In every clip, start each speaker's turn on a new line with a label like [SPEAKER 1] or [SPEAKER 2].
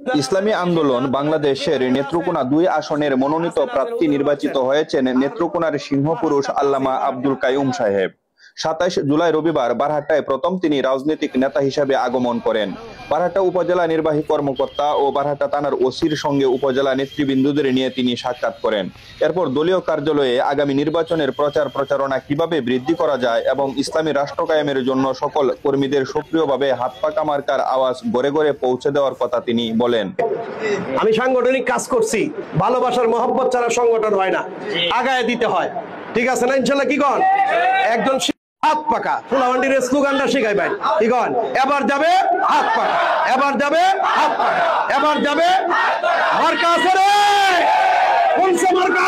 [SPEAKER 1] ইসলামী আন্দোলন বাংলাদেশের নেত্রকোনা 2 আসনের মনোনীত প্রার্থী নির্বাচিত হয়েছেন নেত্রকোনার সিংহপুরুষ আল্লামা আব্দুল কাইয়ুম সাহেব। 27 জুলাই রবিবার বারহাট্টায় প্রথম তিনি রাজনৈতিক নেতা হিসেবে আগমন করেন। বারহাট্টা উপজেলা নির্বাহী কর্মকর্তা ও বারহাট্টা থানার ওসির সঙ্গে উপজেলা নেতৃবৃন্দদের নিয়ে তিনি সাক্ষাৎ করেন। এরপর দলীয় কার্যালয়ে আগামী নির্বাচনের প্রচারণা কিভাবে বৃদ্ধি করা যায় এবং ইসলামী রাষ্ট্র কায়েমের জন্য সকল কর্মীদের সক্রিয়ভাবে হাত পাকা মার্কার আওয়াজ ঘরে ঘরে পৌঁছে দেওয়ার কথা তিনি বলেন।
[SPEAKER 2] আমি সাংগঠনিক কাজ করছি, ভালোবাসার মহব্বত ছাড়া সংগঠন হয় না, আগায় দিতে হয়, ঠিক আছে না? ইনশাল্লাহ কি কন একজন হাত পাকা ফুলাবান্ডির স্লোগানটা শিখাই ভাই, কি কন? এবার যাবে হাত পাকা, এবার যাবে হাত পাকা, এবার যাবে মার্কা আছে রে, কোনসে মার্কা,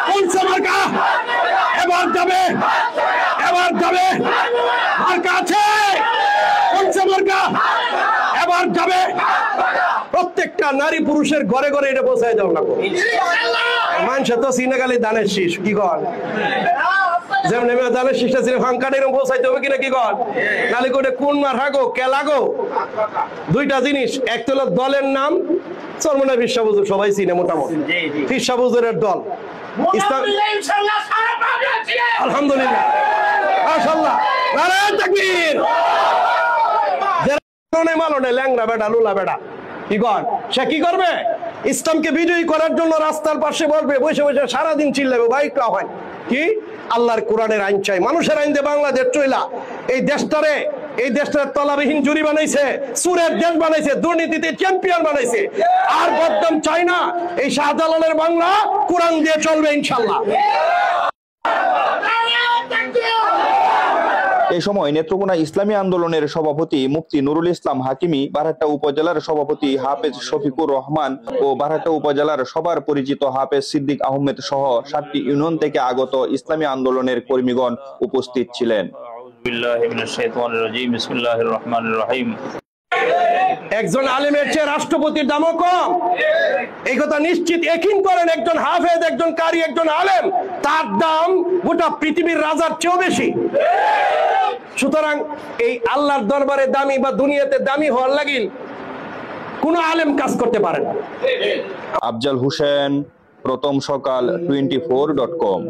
[SPEAKER 2] কোনসে মার্কা, এবার যাবে, এবার যাবে মার্কা আছে, কোনসে মার্কা, এবার যাবে। প্রত্যেকটা নারী পুরুষের ঘরে ঘরে এটা পৌঁছায় দাও না, মানুষ তো সিনেগালি দানের শীষ, কি কন? যেমন দানের শীষটা ছিল ফাঙ্কাটা এরকম পৌঁছাইতে হবে কিনা, কি কন? নালে করে কোন মার হাগো কে লাগো, দুইটা জিনিস। এক তো দলের নাম চরমনা ফিরসাবুজুর, সবাই চিনে মোটামুটি ফিরসাবুজুরের দল ইসলাম, আলহামদুলিল্লাহ মাশাআল্লাহ, নারায়ণ তাকবীর। মালনে ল্যাংরা বেটা লুলা বেটা, কি কর? সে কি করবে? ইসলামকে বিজয়ী করার জন্য রাস্তার পাশে বলবে, বসে বসে সারাদিন চিল্লাবে, ভাই একটু হয় কি আল্লাহর কোরআনের আইন চাই, মানুষের আইন দিয়ে বাংলাদেশ চইলা। এই দেশটারে তলাবিহীন জুরি বানাইছে, সুরের দেশ বানাইছে, দুর্নীতিতে চ্যাম্পিয়ন বানাইছে। আর বদনাম চাই না, এই শাহজালালের বাংলা কোরআন দিয়ে চলবে ইনশাল্লাহ।
[SPEAKER 1] এই সময় নেত্রকোনা ইসলামী আন্দোলনের সভাপতি মুফতি নুরুল ইসলাম হাকিমি, বারহাট্টা উপজেলার সভাপতি হাফেজ শফিকুর রহমান ও বারহাট্টা উপজেলার সবার পরিচিত হাফেজ সিদ্দিক আহমেদ সহ 7টি ইউনিয়ন থেকে আগত ইসলামী আন্দোলনের কর্মীগণ উপস্থিত ছিলেন।
[SPEAKER 2] একজন আলেমের চেয়ে রাষ্ট্রপতির দামও কম, এই কথা নিশ্চিত একিন করেন। একজন হাফেজ, একজন কারি, একজন আলেম, তার দাম গোটা পৃথিবীর রাজার চেয়েও বেশি। সুতরাং এই আল্লাহর দরবারে দামি বা দুনিয়াতে দামি হওয়ার লাগিল কোন আলেম কাজ করতে পারে না।
[SPEAKER 1] আফজাল হোসেন, প্রথম সকাল 24.com।